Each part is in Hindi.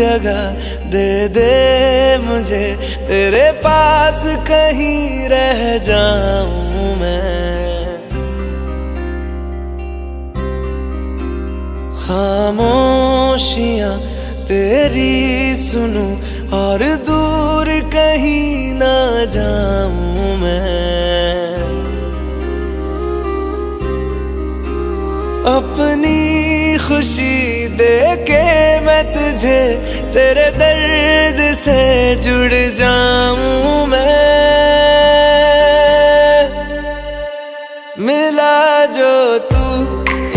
जगह दे दे मुझे, तेरे पास कहीं रह जाऊं मैं। खामोशियां तेरी सुनूं और दूर कहीं ना जाऊं मैं। अपनी खुशी दे के मैं तुझे, तेरे दर्द से जुड़ जाऊं मैं। मिला जो तू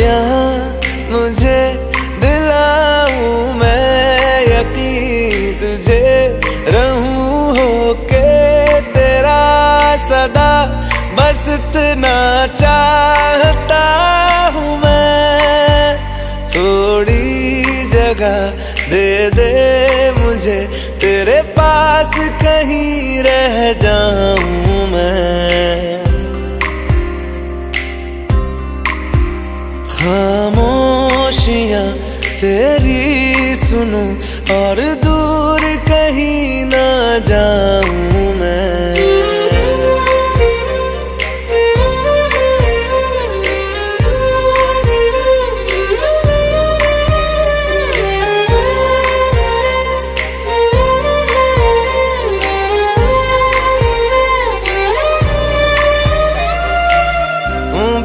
यहाँ मुझे, दिलाऊं मैं यकीन तुझे, रहूं होके तेरा सदा, बस इतना चाहता हूँ मैं। थोड़ी जगह दे दे मुझे, तेरे पास कहीं रह जाऊं मैं। खामोशियां तेरी सुनूं और दूर कहीं ना जाऊं मैं।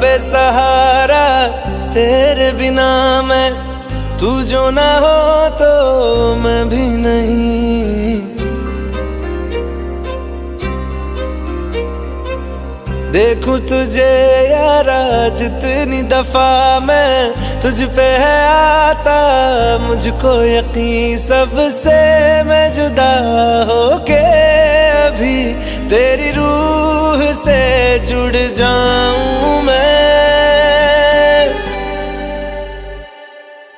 बेसहारा तेरे बिना मैं, तू जो ना हो तो मैं भी नहीं। देखूं तुझे यारा जितनी दफा मैं, तुझ पे है आता मुझको यकीन, सबसे मैं जुदा होके अभी तेरी रूह से जुड़ जाऊं मैं।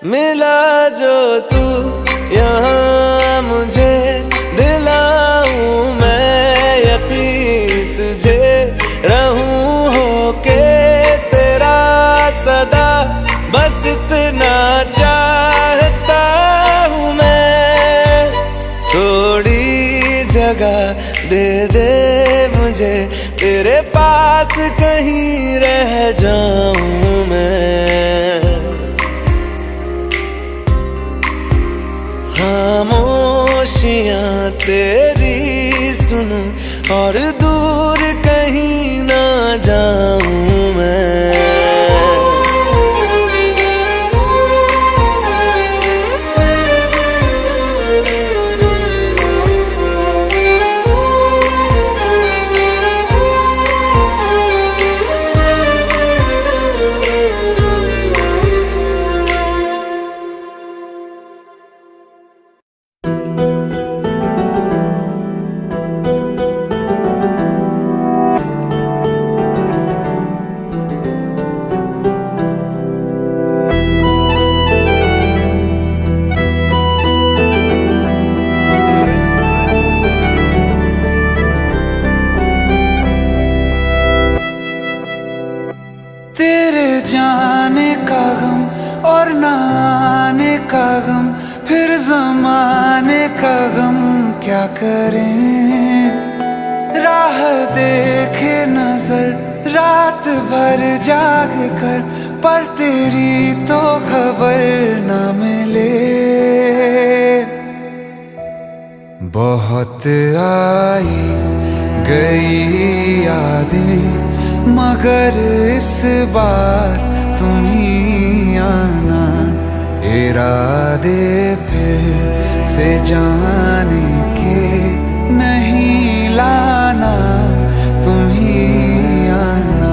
मिला जो तू यहाँ मुझे, दिलाऊं मैं यकीन तुझे, रहूं होके तेरा सदा, बस इतना चाहता हूँ मैं। थोड़ी जगह दे दे मुझे, तेरे पास कहीं रह जाऊं मैं। खामोशियां तेरी सुनूं और दूर कहीं ना जाऊं मैं। तेरे जाने का गम और न आने का गम, फिर ज़माने का गम क्या करें। राह देखे नजर रात भर जाग कर, पर तेरी तो खबर न मिले। बहुत आई गई यादें, मगर इस बार तुम ही आना। इरादे फिर से जाने के नहीं लाना, तुम ही आना।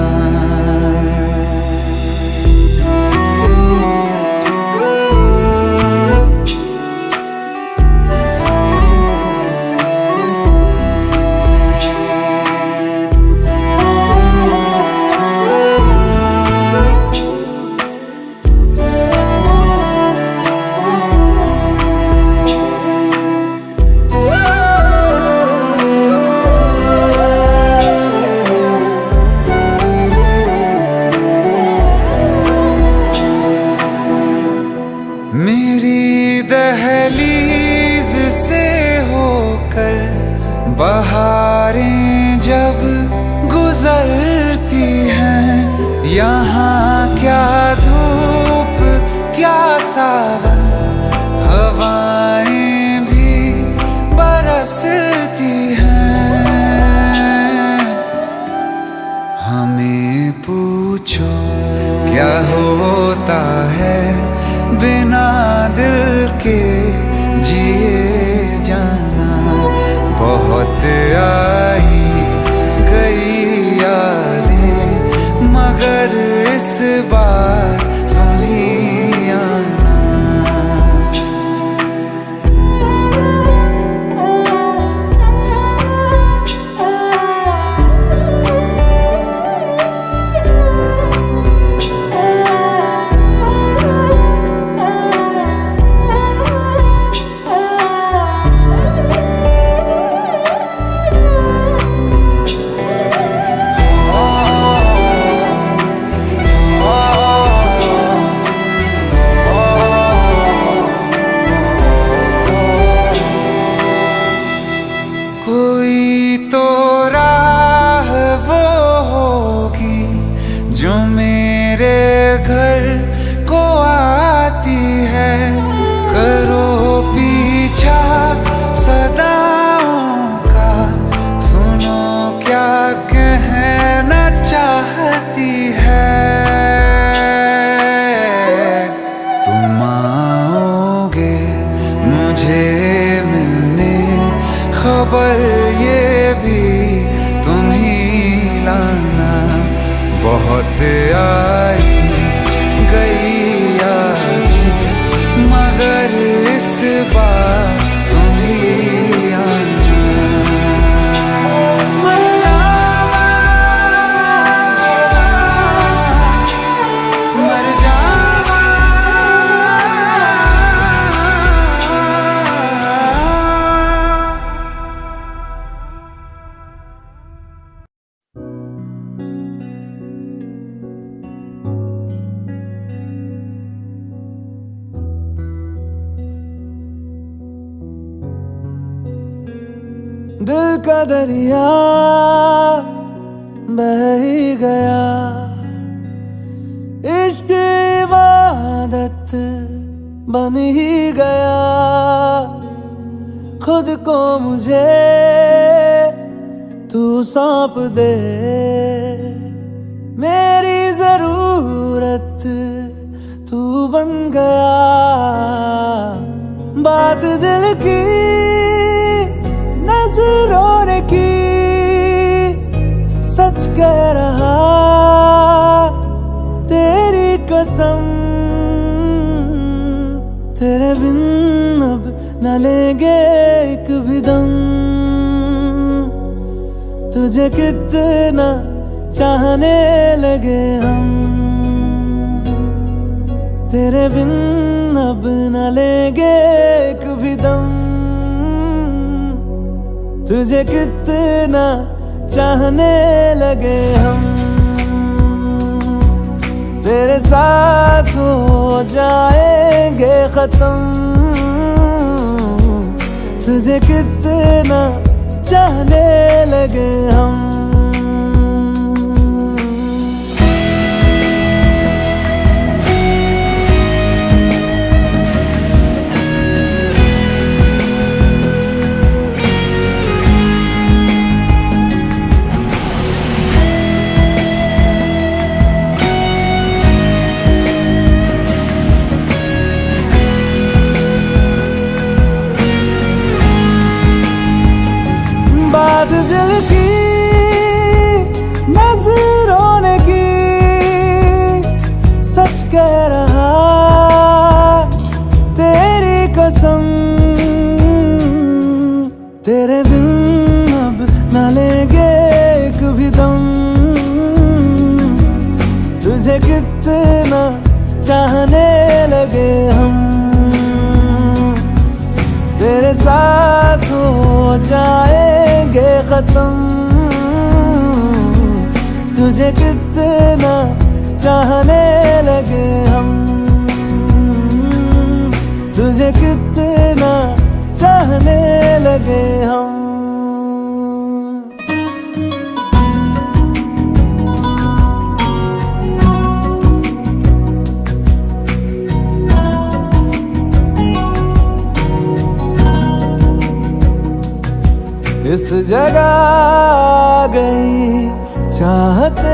है बिना दिल के जिए जाना। बहुत आई गई यादें मगर इस बार तुम ही आना। कोई तो राह वो होगी जो मेरे घर को आती है। करो पीछा सदाओं का, सुनो क्या कहना चाहती है। तुम आओगे मुझे मिलने, खबर ये भी तुम ही लाना। बहुत आई गई यादें मगर इस बार तुम ही आना। मर जावा, मर जावा। दिल का दरिया बह ही गया, इश्क इबादत बन ही गया। खुद को मुझे तू सौंप दे, मेरी जरूरत तू बन गया। बात दिल की नजरों ने की, सच कह रहा तेरी कसम। तेरे बिन अब न लेंगे एक भी दम, तुझे कितना चाहने लगे हम। तेरे बिन अब न लेंगे एक भी दम, तुझे कितना चाहने लगे हम। तेरे साथ हो जाएंगे खत्म, तुझे कितना चाहने लगे हम। बात दिल की नजरों ने की, सच कह रहा तेरी कसम। तेरे बिन अब न लेंगे एक भी दम, तुझे कितना चाहने लगे हम। तेरे साथ हो जाएंगे खत्म, तुझे कितना चाहने लगे हम। तुझे कितना चाहने लगे हम। इस जगह आ गई चाहते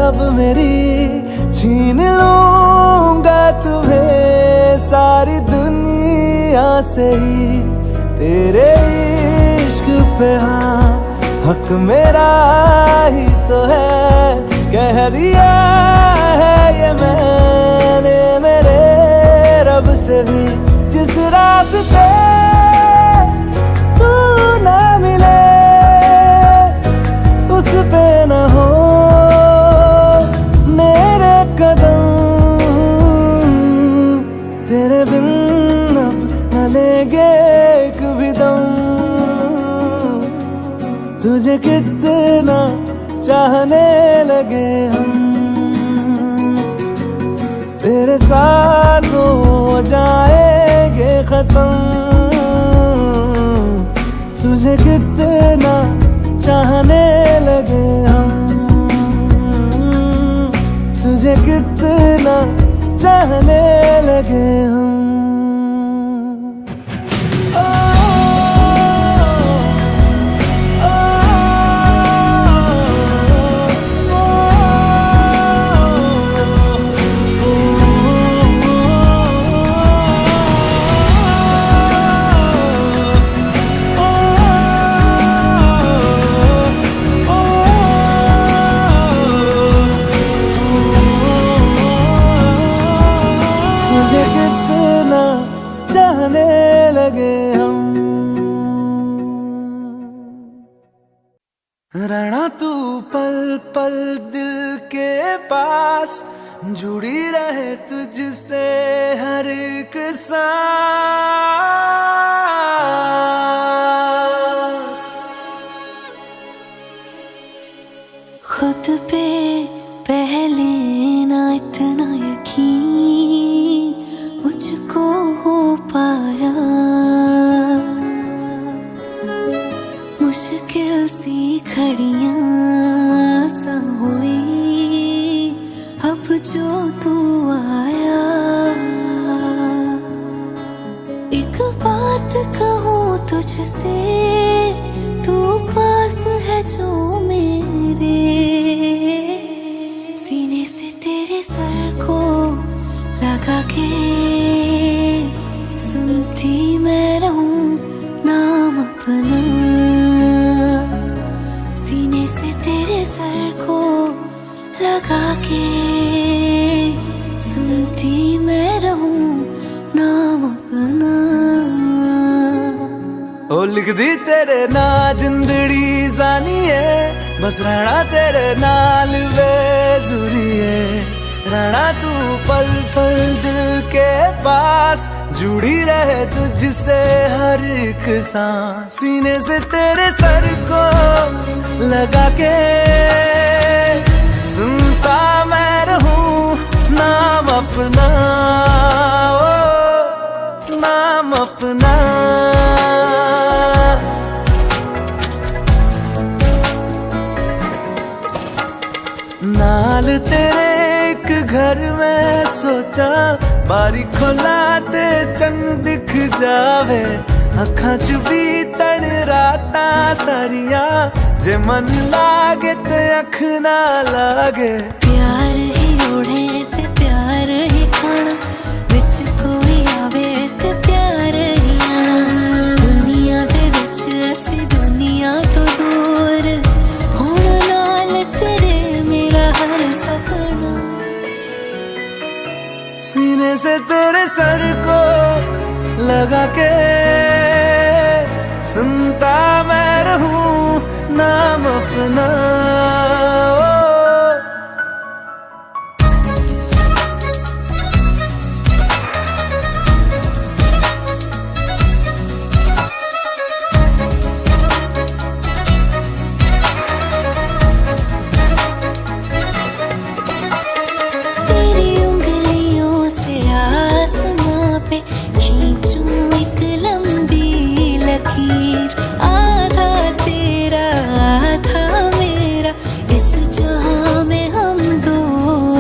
अब मेरी, छीन लूं से ही तेरे इश्क पे, हाँ हक मेरा ही तो है, कह दिया है ये मैंने मेरे रब से भी। जिस रास्ते तू ना मिले उस पे न हो मेरे कदम, तेरे बिन अब न लेंगे एक भी दम। तुझे कितना चाहने लगे हम, तेरे साथ हो जाएंगे खत्म। तुझे कितना चाहने लगे हम, तुझे कितना चाहने लगे हम। तुझे कितना चाहने लगे हम। रहना तू पल पल दिल के पास, जुड़ी रहे तुझसे हर एक सांस। खुद पे पहले ना इतना यकीन मुझको हो पाया, मुश्किल सी घड़ियां सा हुई अब जो तू आया। एक बात कहूँ तुझसे, तू पास है जो मेरे, सीने से तेरे सर को लगा के सुनती मैं रहूं नाम अपना। सीने से तेरे सर को लगा के सुनती मैं रहूं नाम अपना। ओ लिख दी तेरे ना जिंदड़ी जानी है, बस रहना तेरे नाल बेजुरी है। रहना तू पल पल दिल के पास, जुड़ी रहे तुझसे हर एक सांस। सीने से तेरे सर को लगा के सुनता मैं रहूं नाम अपना, ओ नाम अपना। नाल तेरे एक घर में सोचा, बारी खोला ते चंद दिख जावे। अखां च भी तन राता सारिया, जे मन लागे ते अख ना लागे। प्यार ही ओढ़े ते प्यार ही खाना, विच कोई आवे ते प्यार ही आना। दुनिया दे विच असी दुनिया तो दूर, हुण नाल तेरे मेरा हर सपना। सीने से तेरे सर को लगा के सुनता मैं रहूं नाम अपना, ओ। तेरी उंगलियों से आसमां पे खींचूं एक लंबी लकीर। आधा तेरा आधा मेरा, इस जहां में हम दो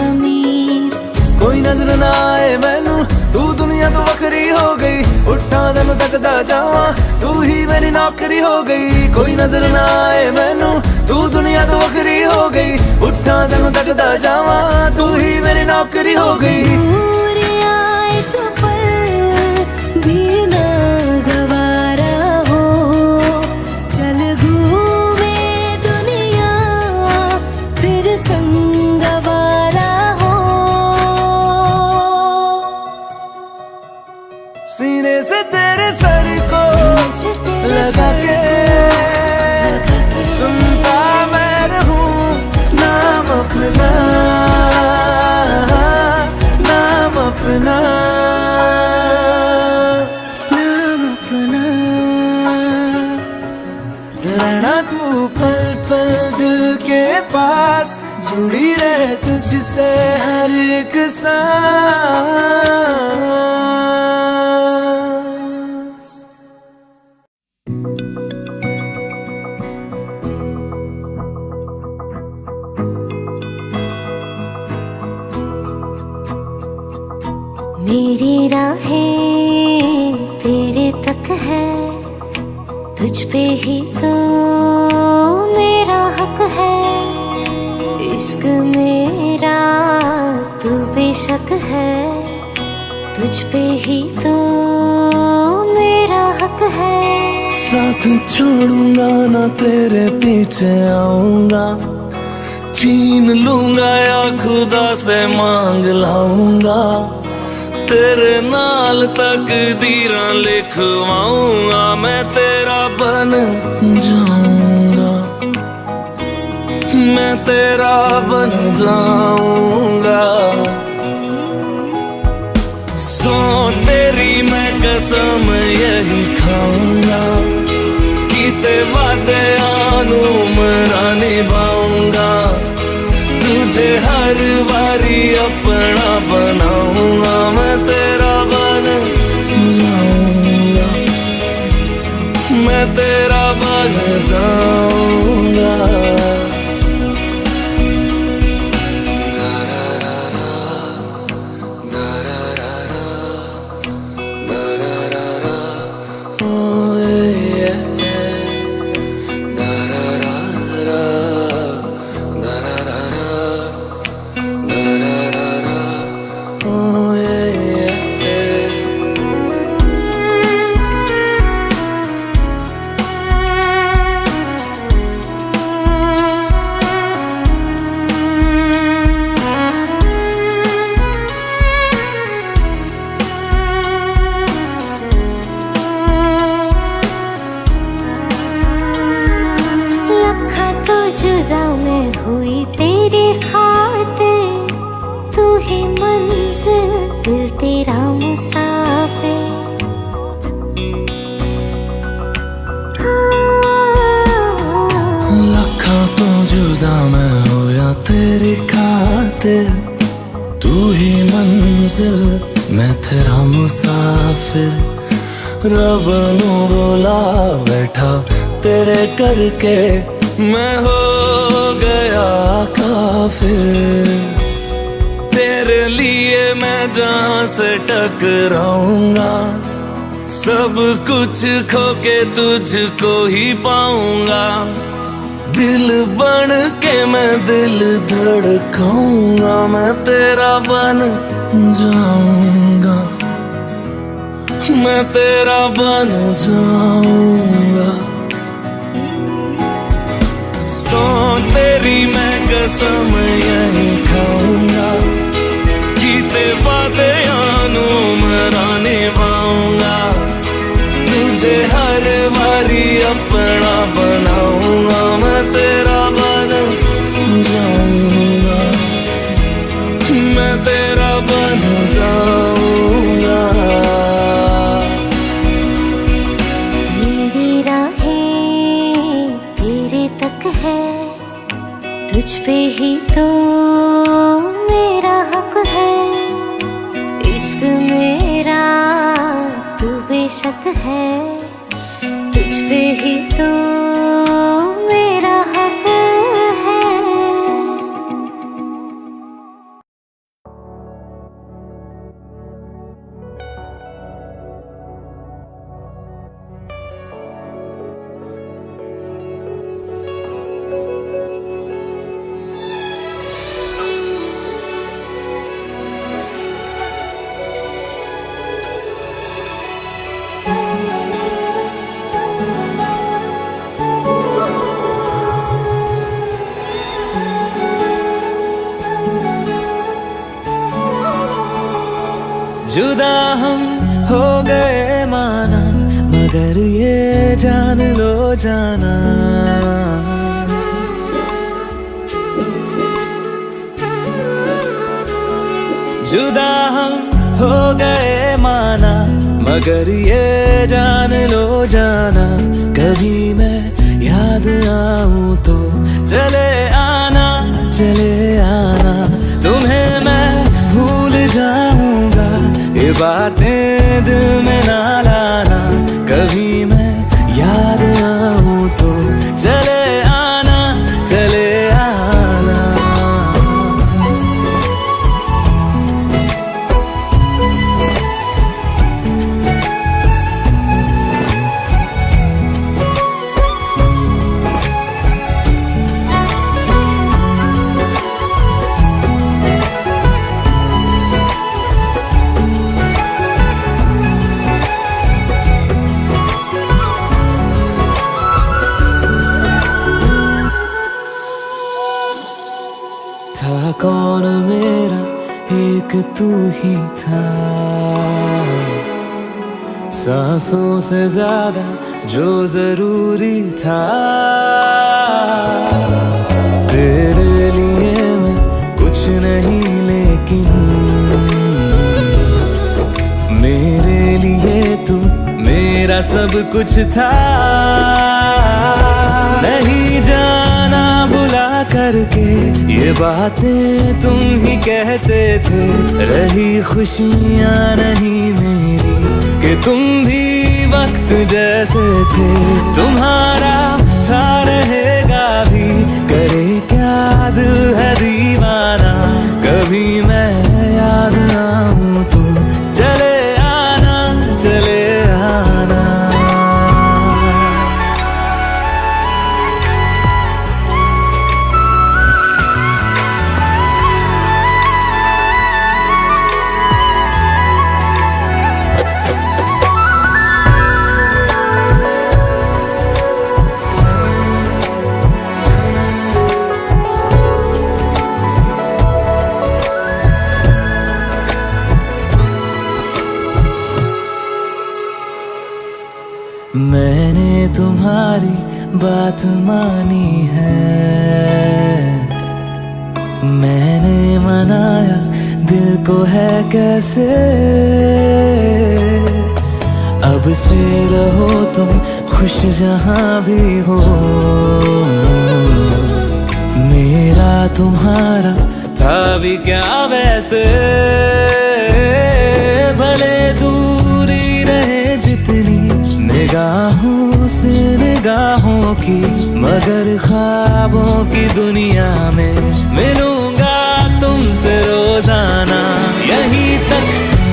अमीर। कोई नजर ना आए मैनू, तू दुनिया तो वखरी हो गई। उठा तेनू तकदा जावां, तू ही मेरी नौकरी हो गई। कोई नजर ना आए मैनू, तू दुनिया तो वखरी हो गई। उठा तेनू तकदा जावां, तू ही मेरी नौकरी हो गई। दूर आए तो पल भी ना सीने से तेरे सर को से तेरे लगा सर के लगा के सुनता मैं रहूं नाम अपना, नाम अपना, नाम अपना। रहना तू पल पल दिल के पास, जुड़ी रहे तुझसे हर एक सांस। मेरी राहें तेरे तक है, तुझ पे ही तो मेरा हक है। इश्क मेरा तू बेशक है, तुझ पे ही तो मेरा हक है। साथ छोड़ूंगा ना तेरे पीछे आऊंगा, छीन लूंगा या खुदा से मांग लाऊंगा। तेरे नाल तकदीरां लिखवाऊंगा, मैं तेरा बन जाऊंगा, मैं तेरा बन जाऊंगा। सो तेरी मैं कसम यही खाऊंगा, कीते वादे आनू मरा निभाऊंगा। तुझे हर बारी अपना बनाऊंगा, मैं तेरा बन जाऊंगा, मैं तेरा बन जाऊंगा। जुदा मैं हुई तेरी खातिर, तू ही मंजिल दिल तेरा मुसाफिर। लखा तो जुदा मैं होया तेरी खातिर, तू ही मंजिल मैं तेरा मुसाफिर। रब नू बोला बैठा तेरे करके, मैं हो गया काफिर। तेरे लिए मैं जहां से टकराऊंगा, सब कुछ खो के तुझको ही पाऊंगा। दिल बन के मैं दिल धड़काऊंगा, मैं तेरा बन जाऊंगा, मैं तेरा बन जाऊंगा। सो तेरी मैं कसम यही खाऊंगा, कीते वादे आनू मरा निभाऊंगा। तुझे हर बारी अपना बनाऊंगा, मैं तेरा बन जाऊंगा, मैं तेरा बन जाऊंगा। मेरी राहें तेरे तक है, तुझ पे ही तो मेरा हक है। इश्क मेरा तू बेशक है, तुझ पे ही तो मेरा हक है। जुदा हम हो गए माना, मगर ये जान लो जाना, जुदा हम हो गए माना, मगर ये जान लो जाना, कभी मैं याद आऊं तो चले आना, चले आना, तुम्हें मैं भूल जाऊंगा, ये बातें दिल में ना लाना, कभी मैं याद आऊं तो चले आना, चले आना। था कौन मेरा, एक तू ही था, सांसों से ज्यादा जो जरूरी था, तेरे लिए मैं कुछ नहीं लेकिन मेरे लिए तू मेरा सब कुछ था, नहीं जाना भुला करके ये बातें तुम ही कहते थे, रही खुशियाँ नहीं मेरी कि तुम भी वक्त जैसे थे, तुम्हारा था रहेगा भी, करे क्या दिल है दीवाना, कभी मैं याद आऊं तो चले आना, चले आना। मैंने तुम्हारी बात मानी है, मैंने मनाया दिल को है कैसे, अब से रहो तुम खुश जहां भी हो, मेरा तुम्हारा था भी क्या वैसे, भले दूरी रहे जितनी निगाहों से निगाहों की, मगर ख्वाबों की दुनिया में मिलूंगा तुमसे रोजाना, यहीं तक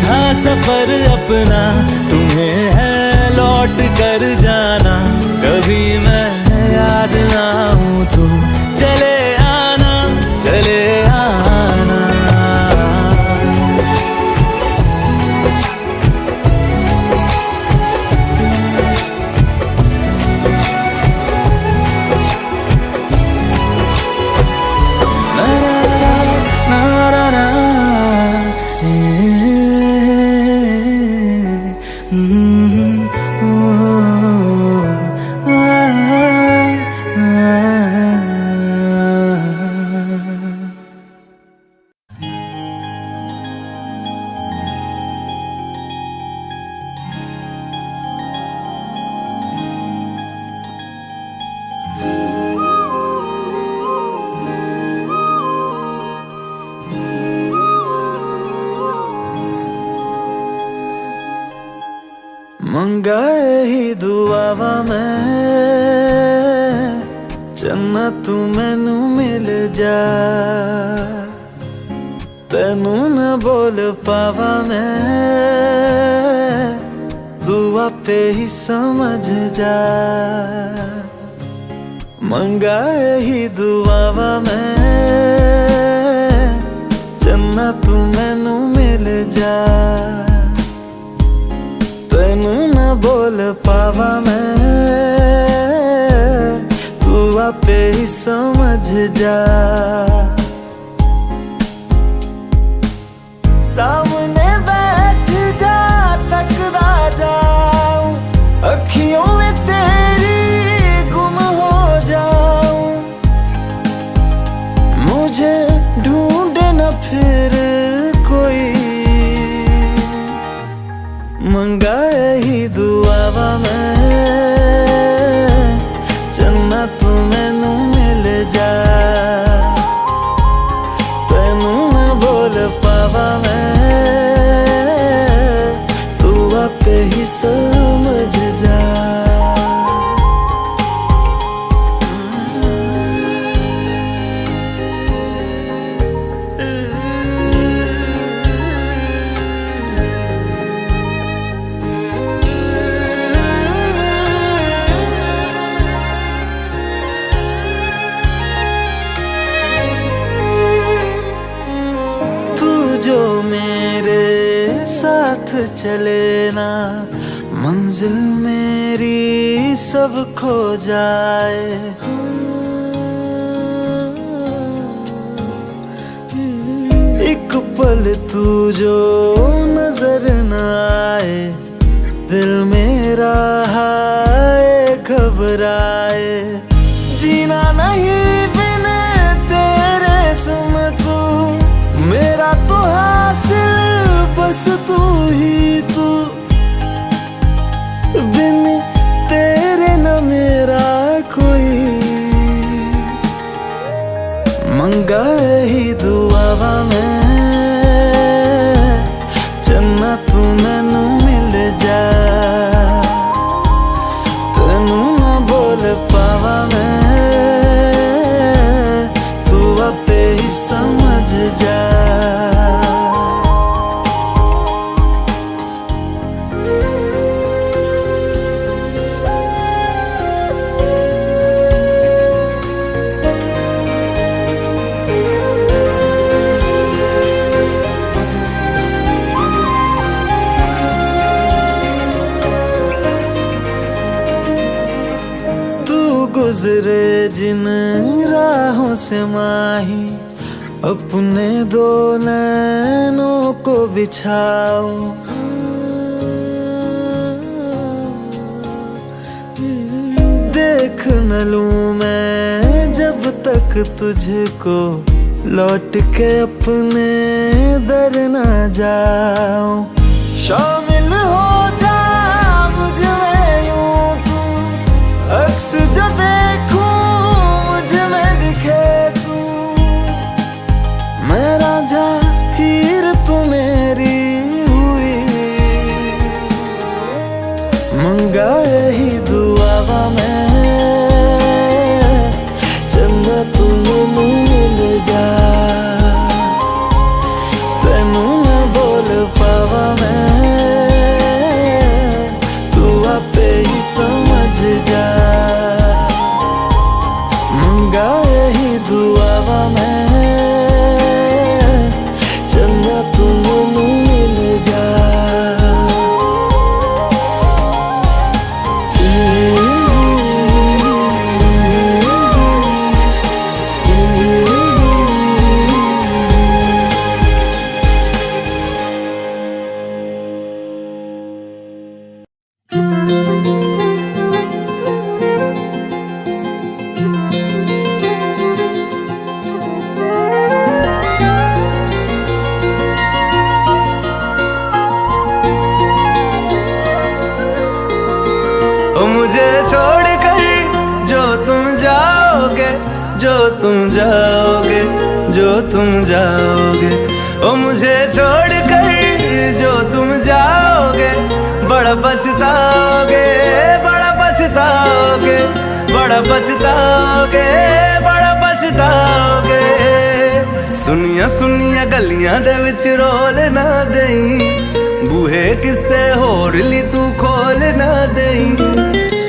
था सफर अपना, तुम्हें है लौट कर जाना, कभी मैं याद आऊं तो चले आना, चले आना। मंगाए ही दुआवा मैं चन्ना तू मैनू मिल जा, तेनू न बोल पावा मैं, तू आपे ही समझ जा, मंगाए ही दुआवा मैं चन्ना तू मैनू मिल जा, तेनू न बोल पावा मैं, तू आपे ही समझ जा, सामने बैठ जा तक मंगा ही दुआवा मैं चन्ना तू मैनू मिल जा तेनू ना बोल पावा मैं तू आपे ही समझ जा जो मेरे साथ चले ना मंजिल मेरी सब खो जाए एक पल तू जो नजर न आए दिल मेरा हाय घबराए जीना नहीं बिन तेरे सुन तू मेरा तो हासिल बस तू ही तू बिन तेरे न मेरा कोई मंगा ही दुआवा मैं चन्ना तू मैनू मिल जा तेनू ना बोल पावा मैं तू आपे ही समझ जा गुजरे जिन राहों से माही अपने दो नैनों को बिछाओ देख न लूं मैं जब तक तुझको लौट के अपने दर ना जाऊं शामिल हो जा मुझ में यूं तू अक्स जो देखूं मुझ में दिखे तू मैं राजा हीर तू मेरी हुई मंगा ही दुआवा मैं चंदा तू मैनू मिल जा तेनू ना बोल पावा मैं तू आपे ही समझ जा मंगा ही दुआवा मैं चन्ना तू मैनू मिल जा मुझे छोड़कर जो तुम जाओगे जो तुम जाओगे जो तुम जाओगे ओ मुझे छोड़कर जो तुम जाओगे बड़ा पछताओगे बड़ा पछताओगे बड़ा पछताओगे बड़ा पछताओगे सुनिया सुनिया गलियां दे विच रोल ना देई बूहे किसे होर ली तू खोल ना देई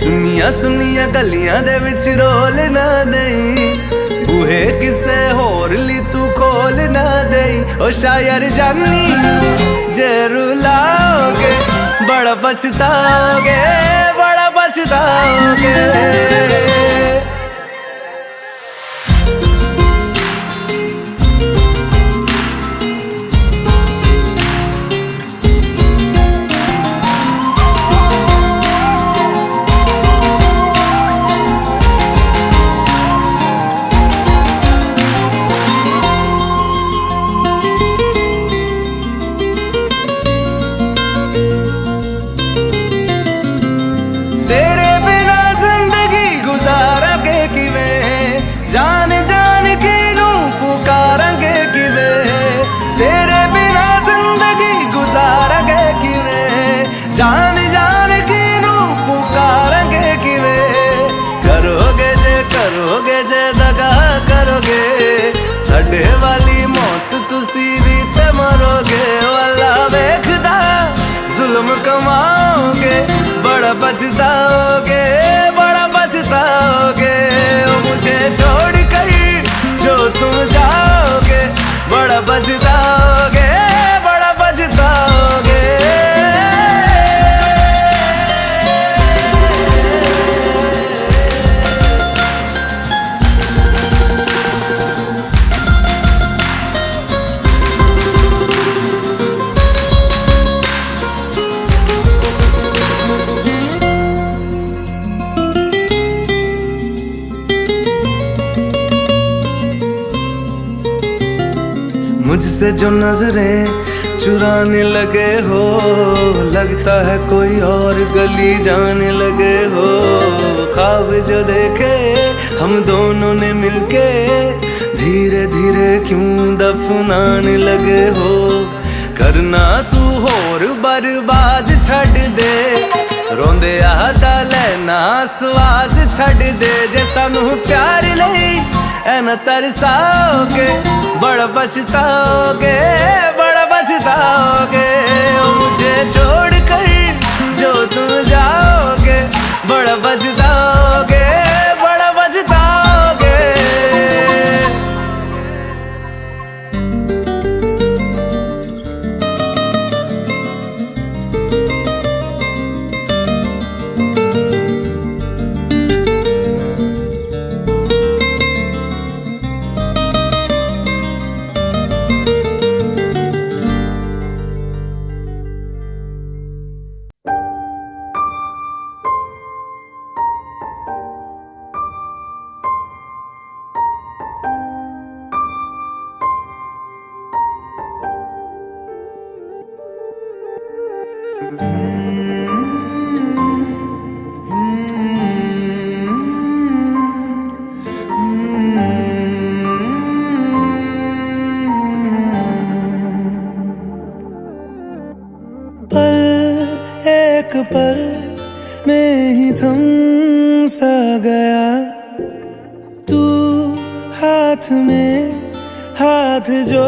सुनिया सुनिया गलियां दे विच रोल ना देई बूहे किसे होर ली तू खोल ना देई ओ शायर जानी जे रुलाओगे बड़ा पछताओगे बड़ा पछताओगे बड़ा पछताओगे, बड़ा पछताओगे। ओ मुझे छोड़ कर जो तुम जाओगे, बड़ा पछताओगे, बड़ा पछताओगे। मुझसे जो नजरें चुराने लगे हो, लगता है कोई और गली जाने लगे हो। ख्वाब जो देखे हम दोनों ने मिलके, धीरे धीरे क्यों दफनाने लगे हो। करना तू होर बर्बाद छड़ दे, रोंदे आदा लेना स्वाद छड़ दे। जे सानू प्यार लई ऐना तरसाओगे, बड़ा पछताओगे, बड़ा पछताओगे। ओ मुझे छोड़ कर जो तुम जाओगे, बड़ा पछताओगे, बड़ा पछताओगे। एक पल में ही थम सा गया, तू हाथ में हाथ जो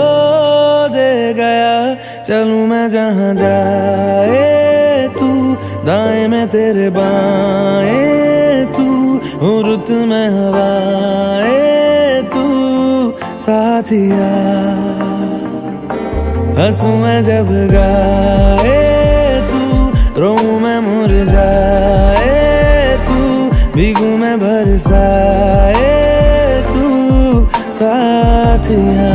दे गया। चलूं मैं जहाँ जाए तू, दाएं में तेरे बाएं तू, रुत में हवाएं तू साथिया। हंसूं मैं जब गाए तू, रोऊं मैं मुरझाए तू, भीगूं मैं बरसाए तू साथिया।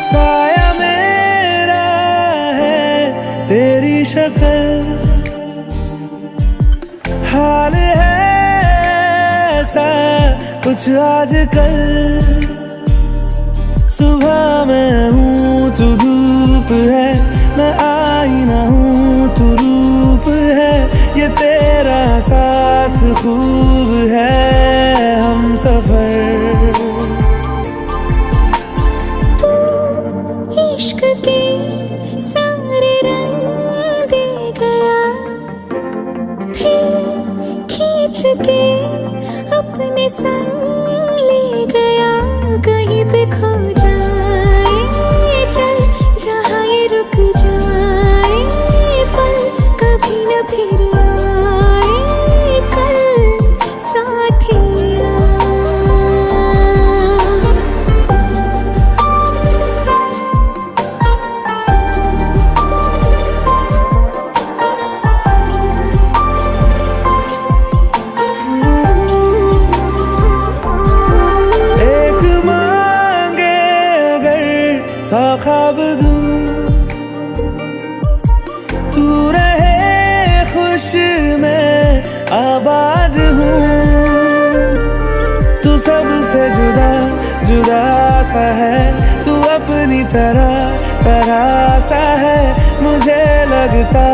साया मेरा है तेरी शक्ल, हाल है ऐसा कुछ आजकल। सुबह मैं हूँ तू धूप है, मैं आईना हूँ तू रूप है। ये तेरा साथ खूब है हम सफर। इश्क के सारे रंग दे गया, फिर खींच के अपने संग ले गया। कहीं पे खो जाए चल, जहाँ ये रुक जाए पल, कभी न फिर आए कल साथिया। सा ख्वाब दूं तू रहे खुश, मैं आबाद हूँ। तू सबसे जुदा जुदा सा है, तू अपनी तरह सा है। मुझे लगता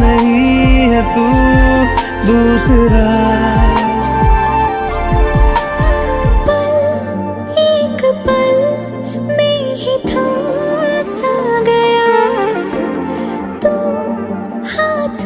नहीं है तू दूसरा। हाथ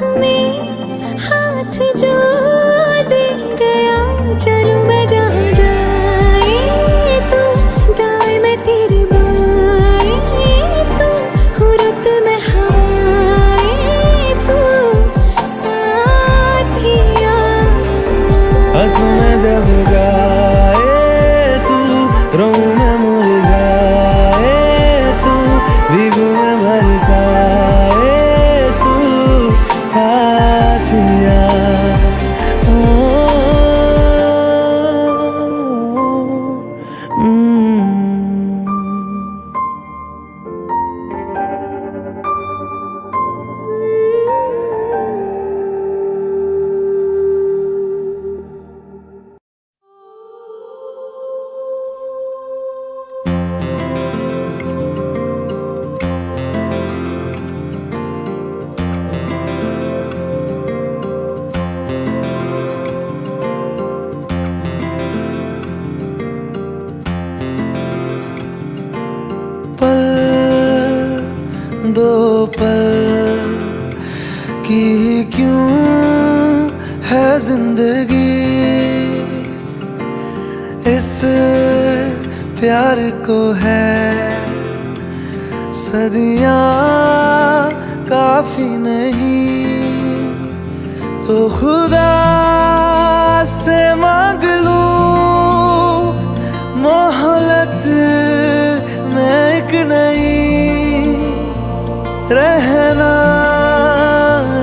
की क्यों है जिंदगी, इस प्यार को है सदियां काफी नहीं, तो खुदा से मांग लूं मोहलत में एक नहीं, रहना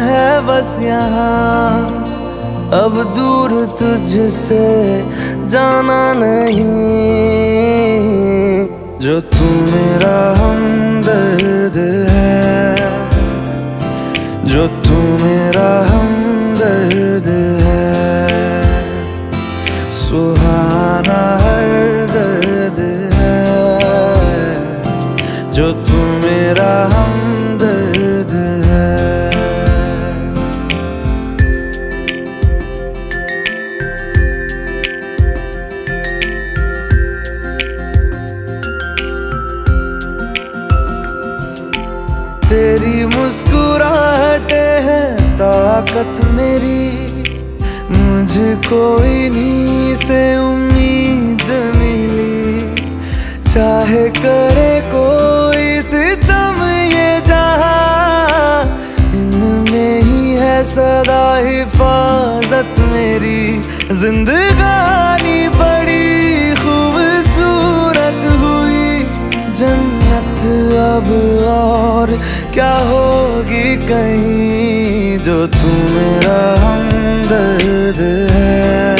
है बस यहाँ, अब दूर तुझसे जाना नहीं। जो तू मेरा हमदर्द है, जो तू मेरा हमदर्द है, सुहाना हर दर्द है, जो तू मेरा हमदर्द है। तेरी मुस्कुराहटे है ताकत मेरी, मुझको इन्हीं से उम्मीद मिली, चाहे करे कोई सितम ये जहां, इनमें ही है सदा हिफाजत मेरी। जिंदगानी बड़ी खूबसूरत हुई, जन्नत अब और क्या होगी कहीं, जो तू मेरा हमदर्द है,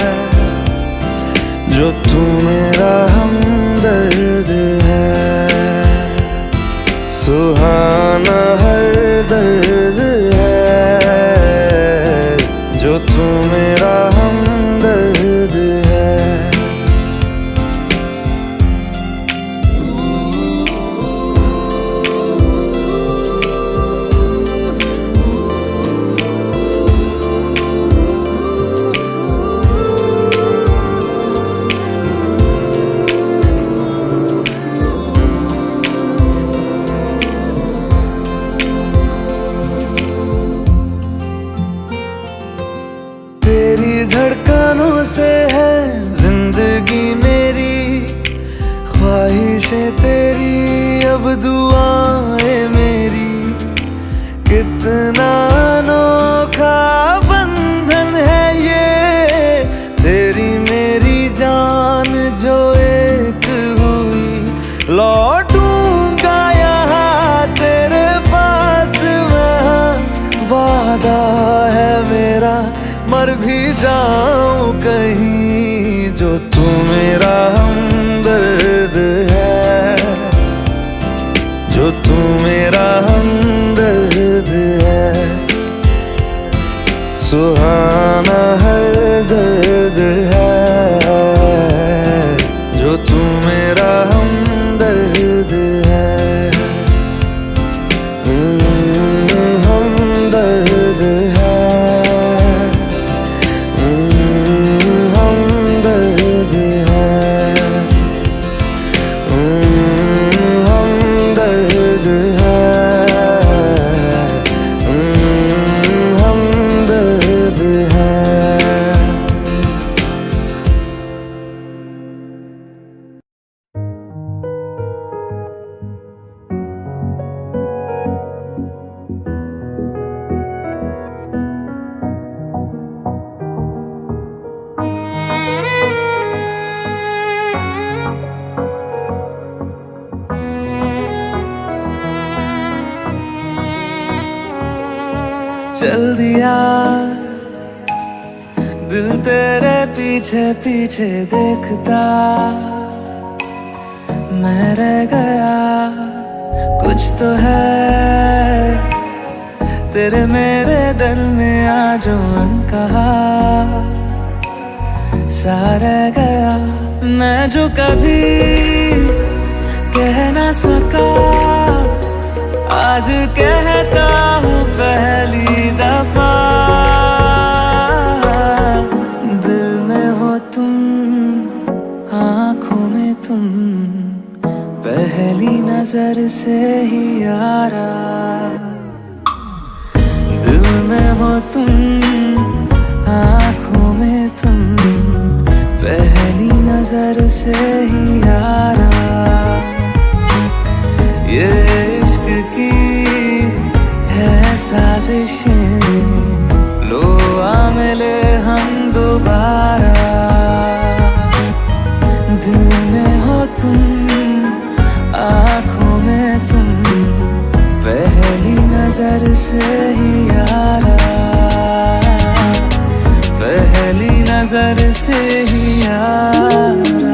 जो तू मेरा हमदर्द है, सुहाना हर दर्द है, जो तू मेरा हमदर्द है। तेरी धड़कनों से है जिंदगी मेरी, ख्वाहिशें तेरी अब दुआएं मेरी, कितना अनोखा बंधन है ये, तेरी मेरी जान जो एक हुई, लौटूंगा यहाँ तेरे पास मैं, वादा है मेरा मर भी जाऊं कहीं, जो तू मेरा हमदर्द है, जो तू मेरा हमदर्द है, सुहाना हर दर्द है, जो तू मेरा हमदर्द है। हमदर्द है, हमदर्द है, हमदर्द है, हमदर्द है। चल दिया दिल तेरे पीछे पीछे देखता, मैं रह गया कुछ तो है तेरे मेरे दिल में आज अनकहा, सा रह गया मैं जो कभी कह ना सका, आज कहता हूँ पहली दफा, दिल में हो तुम आँखों में तुम, पहली नजर से ही यारा, दिल में हो तुम, आँखों में तुम, पहली नजर से ही यारा। ये इश्क की है साजिशें, लो आ मिले हम दोबारा। दिल में हो तुम, आँखों में तुम, पहली नजर से ही यारा, पहली नजर से ही यारा।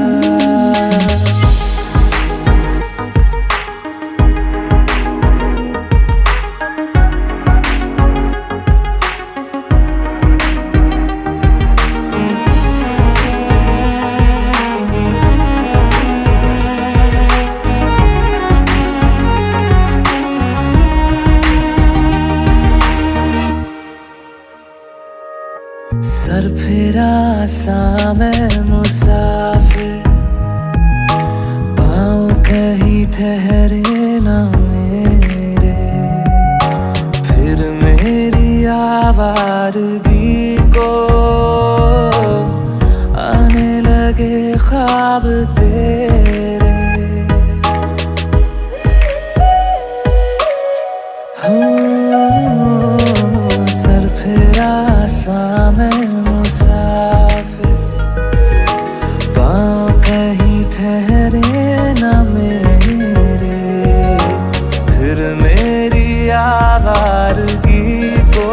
सर फिरा सा मैं मुसाफिर, पाँव कहीं ठहरे ना मेरे। फिर मेरी आवारगी को आने लगे ख्वाब तेरे। सर फिरा सा मैं मुसाफिर, पाँव कहीं ठहरे ना मेरे। फिर मेरी आवारगी को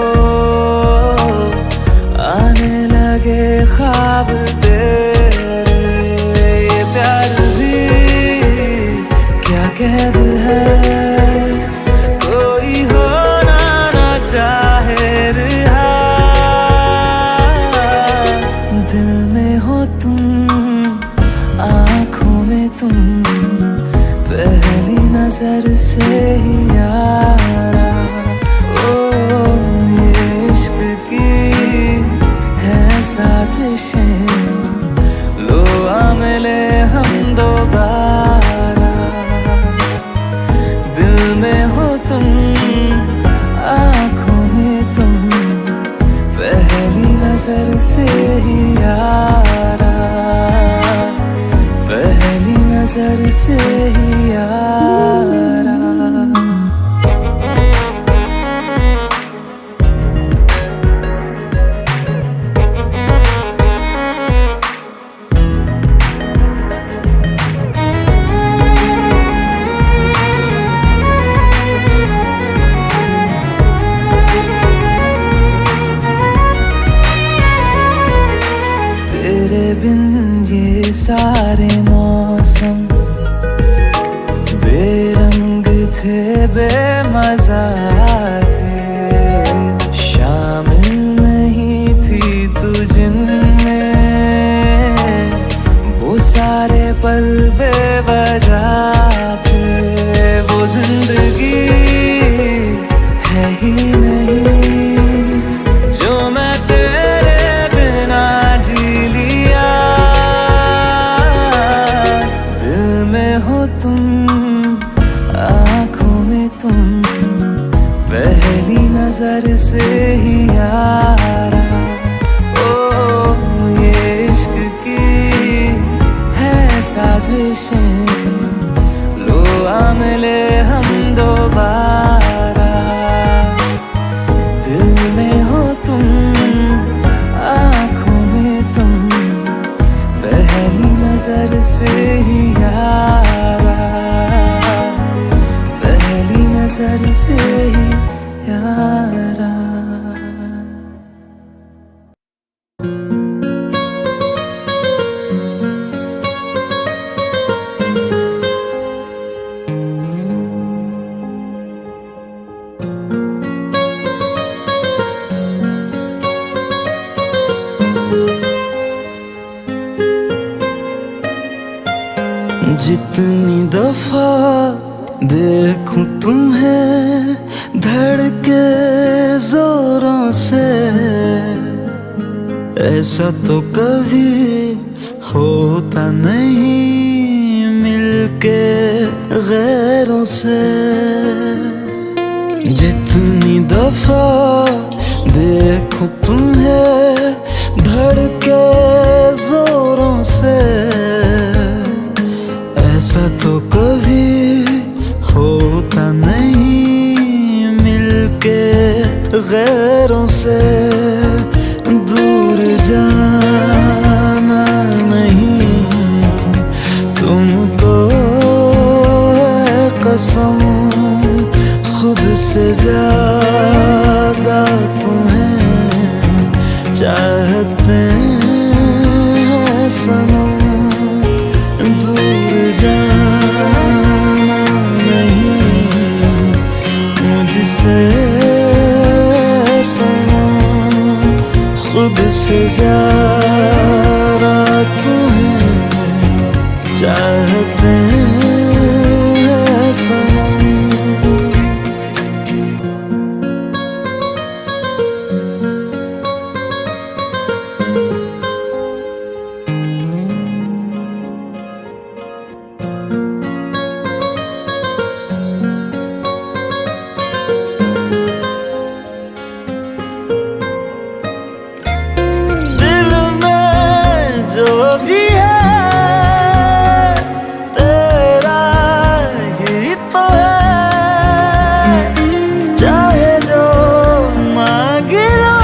आने लगे ख्वाब तेरे। ये प्यार भी क्या कैद है, कोई होना ना चाहे रिहा। दिल में हो तुम, आँखों में तुम, पहली नजर से ही यारा। ओ ये इश्क की है साजिशें, लो आ मिले हम दोबारा। दिल में हो तुम, आँखों में तुम, पहली नजर से ही यारा, पहली नजर से ही यारा। तेरे बिन ये सारे मौसम बेरंग थे, बेमजा थे। शामिल नहीं थी तू जिनमें, वो सारे पल बेवजह थे। वो जिंदगी है ही नहीं जो मैं तेरे बिना जी लिया। दिल में हो तुम, आँखों में तुम, पहली नजर से ही यारा। ओ ये इश्क की है साजिशें, लो आ मिले हम दोबारा। दिल में हो तुम, आँखों में तुम, पहली नजर से ही यारा, पहली नजर से ही यारा। जितनी दफा देखूं तुम्हें धड़के जोरों से, ऐसा तो कभी होता नहीं मिलके गैरों से। जितनी दफा देखूं तुम्हें धड़के जोरों से, ऐसा तो कभी होता नहीं मिलके गैरों से। दूर जाना नहीं तुमको है कसम, खुद से ज्यादा तुम्हें चाहते हैं सनम। दूर जाना नहीं मुझसे सनम, खुद से ज्यादा तुम्हें चाहते हैं सनम। जो भी है तेरा ही तो है, चाहे जो मांग लो,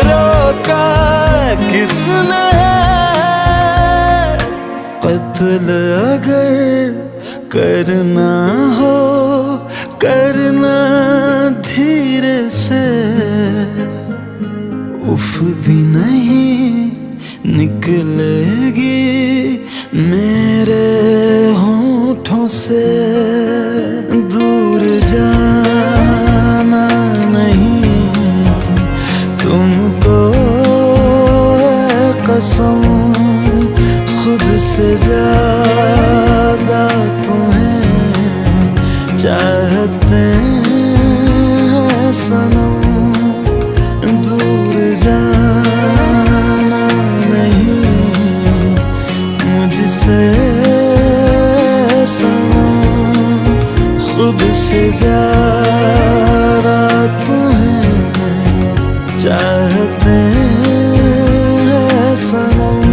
रोका किसने है। कत्ल अगर करना हो करना धीरे से, उफ भी नहीं निकलेगी मेरे होठों से। दूर जाना नहीं तुमको है कसम, खुद से ज्यादा तुम्हें चाहते हैं सनम। दूर जाना नहीं मुझसे सनम, खुद से ज्यादा तुम्हें चाहते हैं सनम।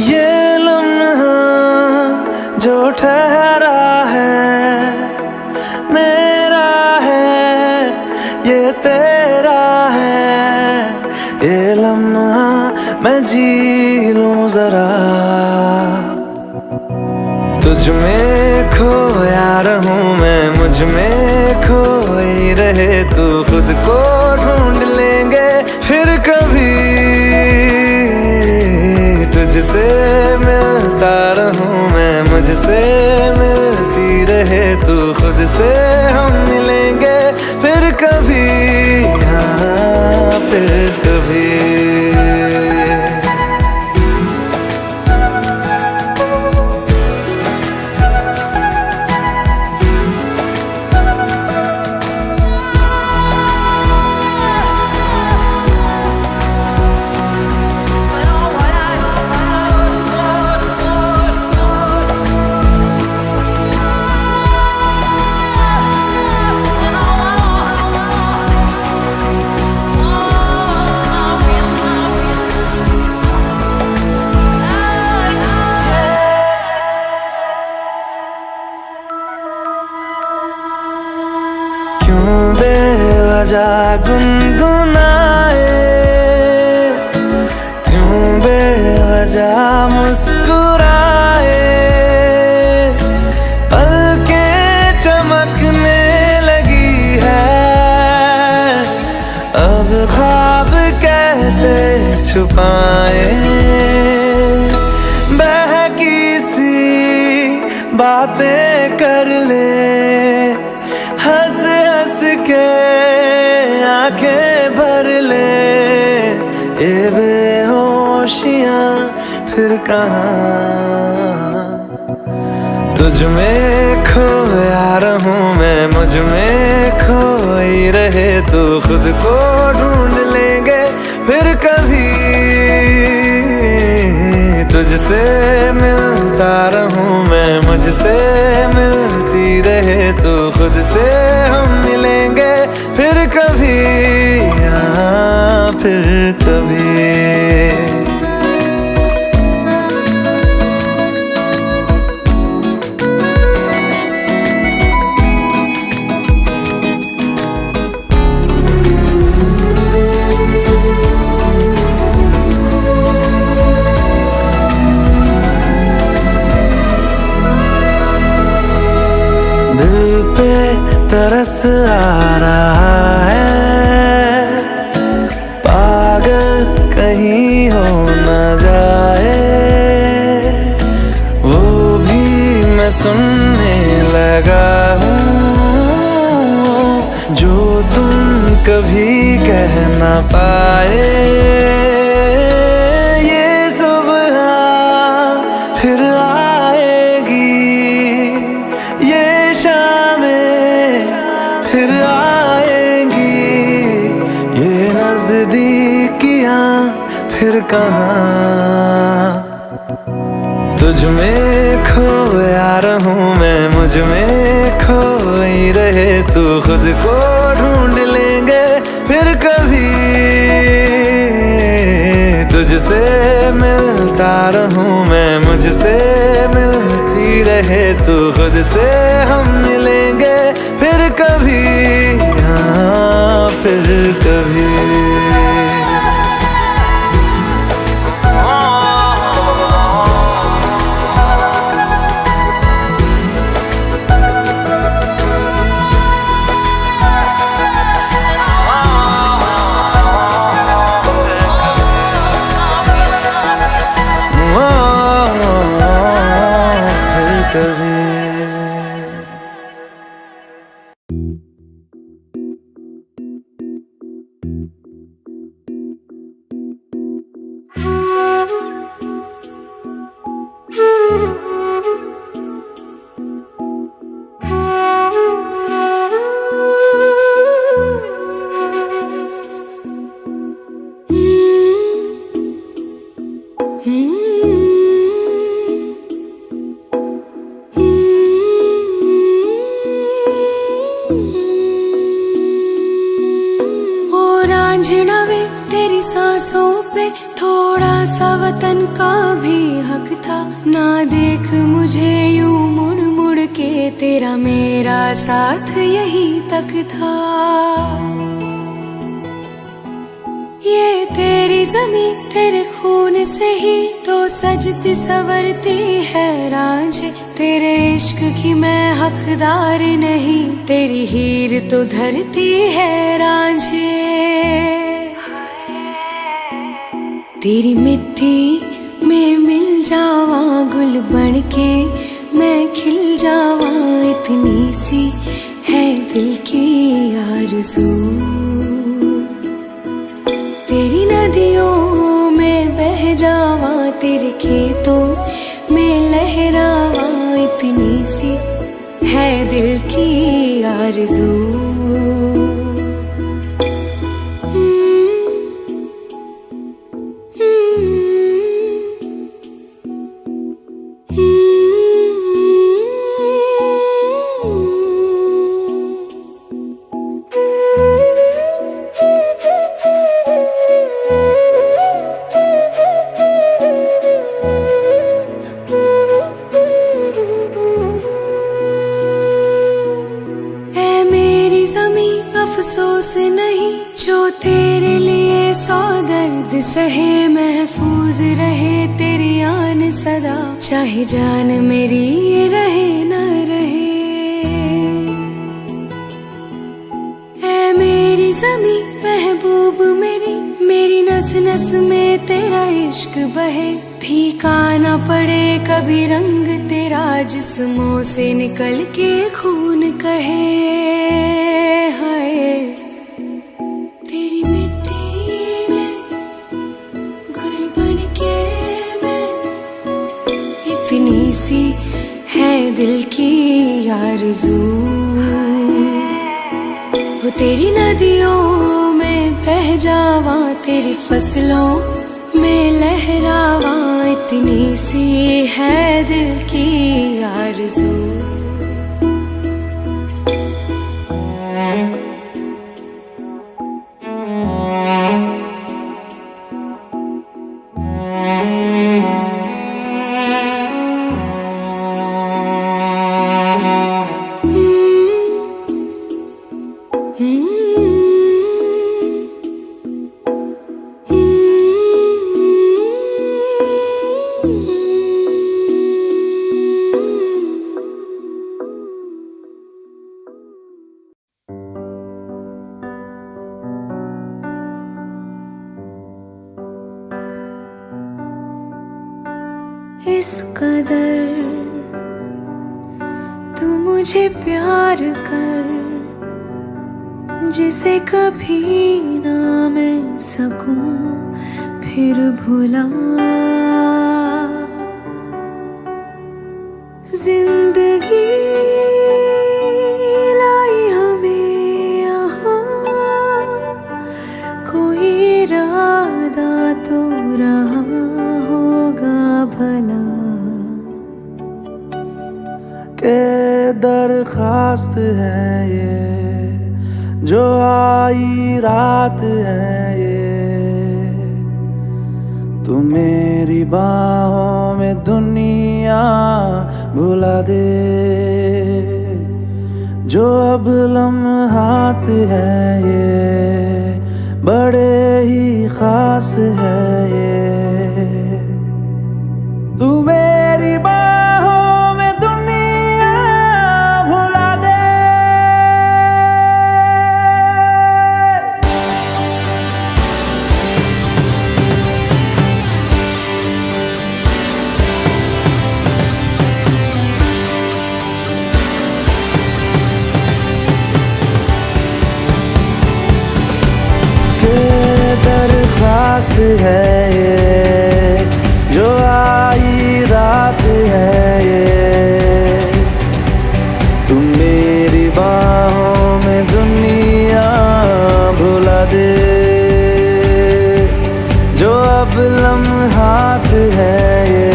ये लम्हा जो ठहरा है मेरा है, ये तेरा है। ये लम्हा मैं जी लूं जरा, तुझ में खोया रहूं मैं, मुझ में खोई रहे तू। खुद को ढूंढ लेंगे फिर कभी, तुझसे मिलता रहूं मैं, मुझसे मिलती रहे तू। खुद से हम मिलेंगे फिर कभी, हाँ फिर कभी। क्यों बेवजह गुनगुनाए, क्यों बेवजह मुस्कुराए। पलकें चमकने लगी है, अब ख्वाब कैसे छुपाए। बहकी सी बातें कर ले, हंस हंस के आंखें भर ले। ये बेहोशियां फिर कहाँ, तुझ में खोया रहूं मैं, मुझ में खोई रहे तू। खुद को ढूंढ लेंगे फिर कभी, तुझसे मिलता रहूं मैं, मुझसे मिलती रहे तू। खुद से हम मिलेंगे फिर कभी, हाँ फिर कभी। दिल पे तरस आ रहा है, पागल कहीं हो न जाए। वो भी मैं सुनने लगा हूँ, जो तुम कभी कह न पाए। ये सुबह फिर आएगी, ये शामें फिर आएंगी। ये नजदीकियां फिर कहाँ, तुझ में खोया रहूं मैं, मुझ में खोई रहे तू। खुद को ढूंढ लेंगे फिर कभी, तुझसे मिलता रहूं मैं, मुझसे मिलती रहे तू। खुद से हम मिलेंगे फिर कभी, हाँ फिर कभी। तेरी सांसों पे थोड़ा सा वतन का भी हक था। ना देख मुझे यूं मुड़ मुड़ के, तेरा मेरा साथ यही तक था। ये तेरी ज़मीं तेरे खून से ही तो सजती संवरती है रांझे। तेरे इश्क की मैं हकदार नहीं, तेरी हीर तो धरती है रांझे। तेरी मिट्टी में मिल जावा गुल बन के, मैं खिल जावा इतनी सी है दिल की आरज़ू। तेरी नदियों में बह जावा, तेरे खेतों में लहरावा इतनी सी है दिल की आरज़ू। अफसोस नहीं जो तेरे लिए सौ दर्द सहे, महफूज रहे तेरी आन सदा, चाहे जान मेरी ये रहे न रहे। ऐ मेरी ज़मी महबूब मेरी, मेरी नस नस में तेरा इश्क बहे। भीख फीका ना पड़े कभी रंग तेरा, जिस्मों से निकल के खून कहे हाय। तेरी मिट्टी में गुल बन के मैं, इतनी सी है दिल की आरज़ू। वो तेरी नदियों में बह जावा, तेरी फसलों में लहरावा, इतनी सी है दिल की आरज़ू। इस कदर तू मुझे प्यार कर, जिसे कभी ना मैं सकूं फिर भुला। जिंदगी लाई हमें यहाँ, कोई इरादा तो रहा होगा भला। के दरखास्त है ये जो आई रात है ये, तू मेरी बाहों में दुनिया भुला दे। जो अब लम्हात है ये बड़े ही खास है ये, तू मेरी बाहों में दुनिया भुला दे। दरखास्त है ये जो आई रात है ये, तुम मेरी बाहों में दुनिया भुला दे। जो अब लम्हात है ये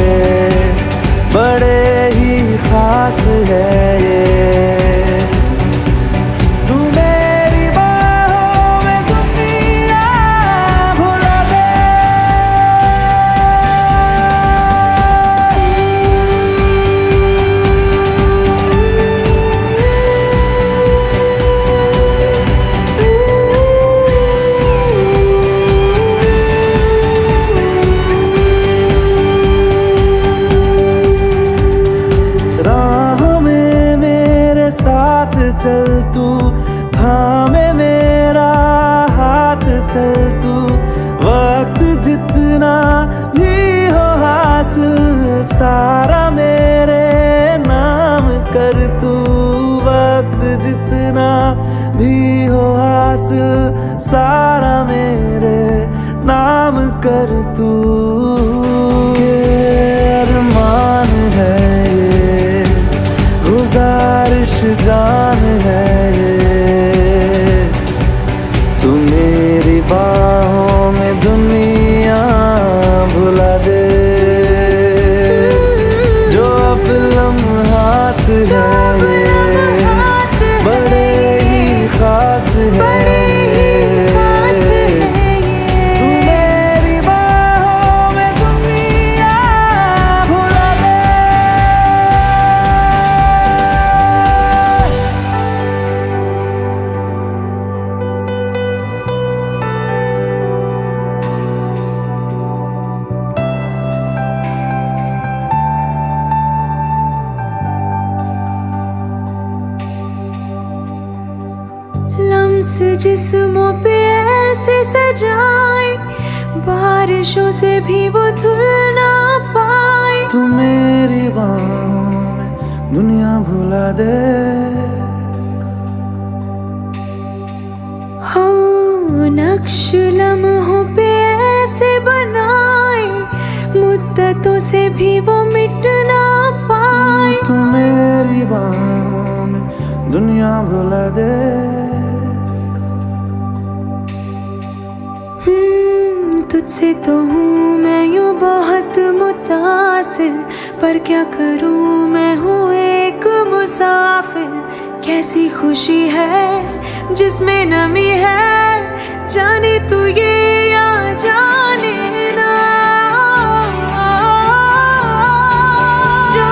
बड़े ही खास है ये, चल तू थामे मेरा हाथ, चल तू वक्त जितना भी हो हासिल सारा मेरे नाम कर तू। वक्त जितना भी हो हासिल सारा मेरे नाम कर तू। के अरमान है ये गुजारिश जान है ये, तू मेरी बाहों में दुनिया भुला दे। जो अब लम्हात है ये बड़े ही खास है, जिस्मों पे ऐसे सजाए बारिशों से भी वो धुल ना पाए। तू मेरी बाहों में दुनिया भुला दे। हाँ, नक्श लम्हों पे ऐसे बनाए, मुद्दतों से भी वो मिट ना पाए। तू मेरी बाहों में दुनिया भुला दे। तुझसे तो हूँ मैं यूँ बहुत मुतासिर, पर क्या करूँ मैं हूँ एक मुसाफिर। कैसी खुशी है जिसमें नमी है, जाने तू ये या जाने ना। जो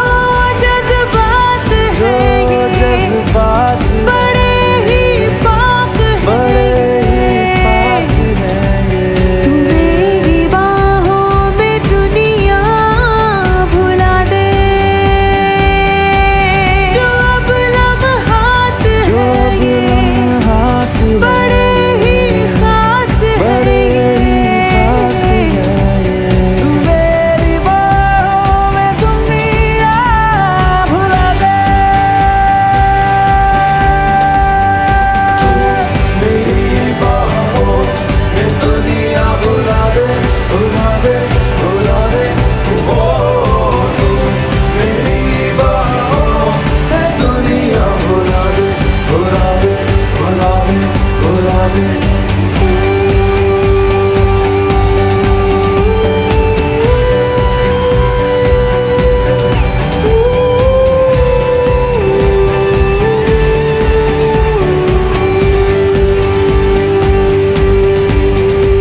जज्बात जो जज्बात बड़े ही पाक बड़े ही पाक हैं ये। तू मेरी बाहों में दुनिया भुला दे। जो अब लम्हात जो है अब ये, लम्हात बड़े ही खास बड़े है ही खास ये। हैं ये। तू मेरी बाहों में दुनिया भुला दे। तू मेरी बाहों में दुनिया भुला दे, भुला दे, भुला दे। ओ तू मेरी बाहों में दुनिया भुला दे, भुला दे, भुला दे, भुला दे।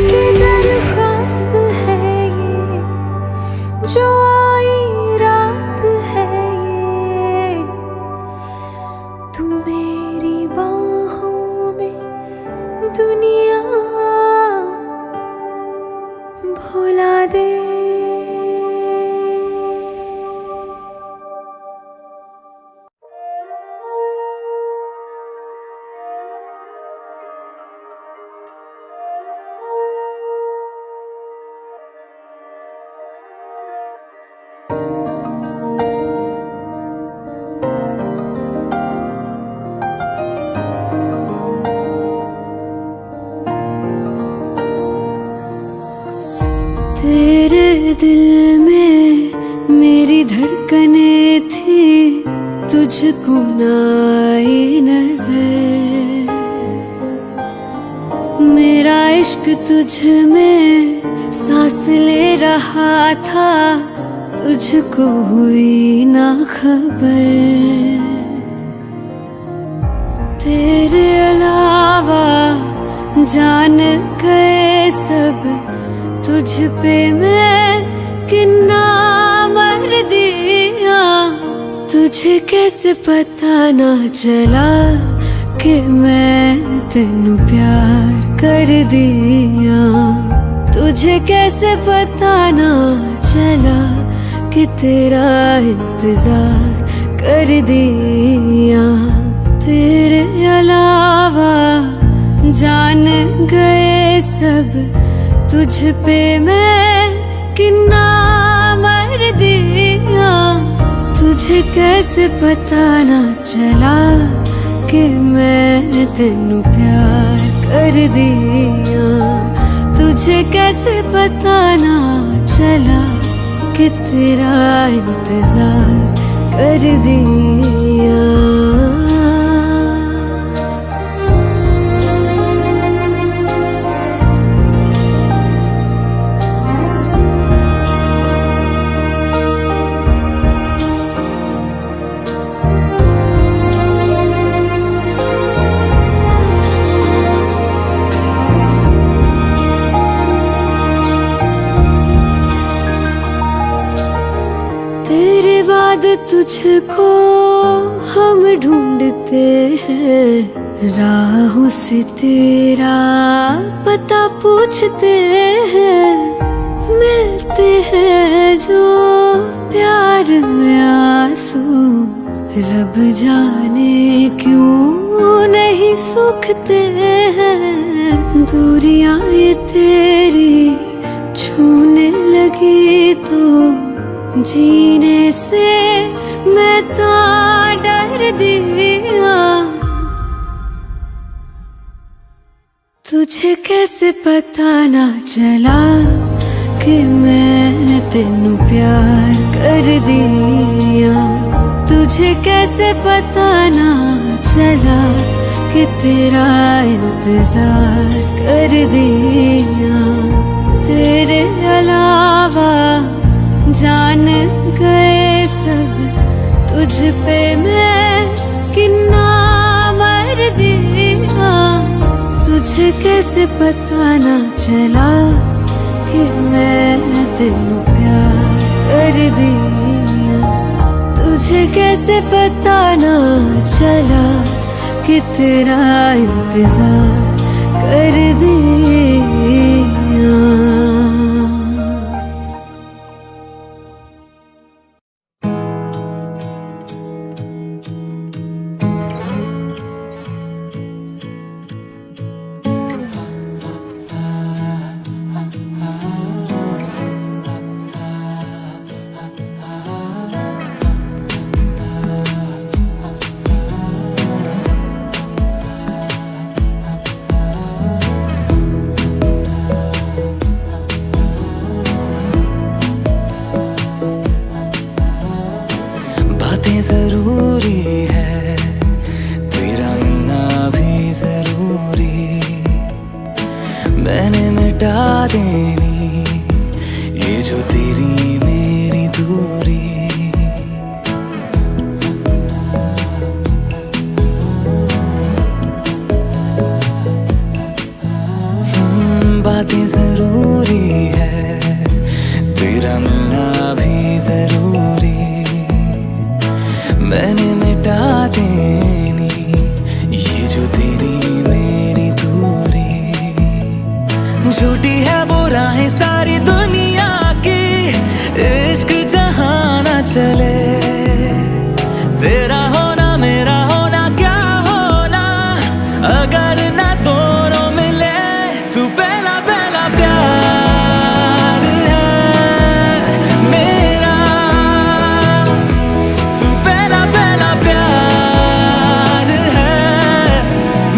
कि दरख्वास्त है ये, जो आई रात है ये। तू मेरी बाहों में दुनिया भुला दे। तेरे दिल में मेरी धड़कनें थी, तुझको ना आई नजर। मेरा इश्क तुझ में सांस ले रहा था, तुझको हुई ना खबर। तेरे अलावा जान गए सब, तुझ पे मैं किन्ना मर दिया। तुझे कैसे पता ना चला कि मैं तेनू प्यार कर दिया। तुझे कैसे पता ना चला कि तेरा इंतजार कर दिया। तेरे अलावा जान गए सब, तुझ पे मैं किन्ना मर दिया। तुझे कैसे पता ना चला कि मैं तेनू प्यार कर दिया। तुझे कैसे पता ना चला कि तेरा इंतजार कर दिया। तेरे बाद तुझको हम ढूंढते हैं, राहों से तेरा पता पूछते हैं। मिलते हैं जो प्यार में आंसू, रब जाने क्यों नहीं सूखते हैं। दूरियां ये तेरी छूने लगी तो जीने से मैं तो डर दिया। तुझे कैसे पता ना चला कि मैं तेनू प्यार कर दिया। तुझे कैसे पता ना चला कि तेरा इंतजार कर दिया। तेरे अलावा जान गए सब, तुझ पे मैं कितना मर दिया। तुझे कैसे पता ना चला कि मैं तेनू प्यार कर दिया। तुझे कैसे पता ना चला कि तेरा इंतजार कर दिया। बातें जरूरी है, तेरा मिलना भी जरूरी। मैंने मिटा देनी ये जो तेरी मेरी दूरी। बातें जरूरी है, तेरा मिलना भी जरूरी। मैंने मिटा देनी ये जो तेरी मेरी दूरी। झूठी है वो राहें सारी दुनिया की, इश्क जहाँ ना चले। तेरा होना मेरा होना क्या होना, अगर ना दोनों मिले। तू पहला पहला प्यार है मेरा, तू पहला पहला प्यार है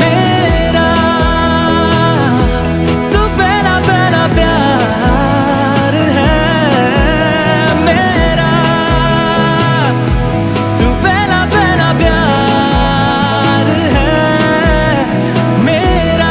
मेरा। तू पहला पहला प्यार है मेरा। तू पहला पहला प्यार है मेरा।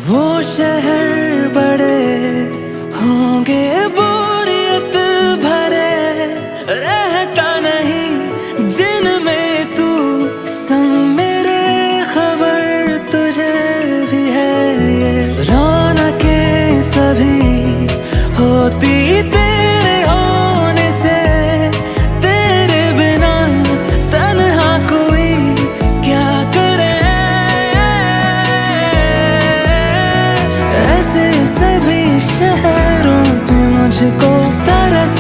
वो शहर बड़े होंगे बोरियत भरे, रहता नहीं जिनमें तू संग मेरे। खबर तुझे भी है ये रौनकें सभी होती तेरे होने से। तेरे बिना तन्हा कोई क्या करे। ऐसे सभी शहरों पे मुझको तरस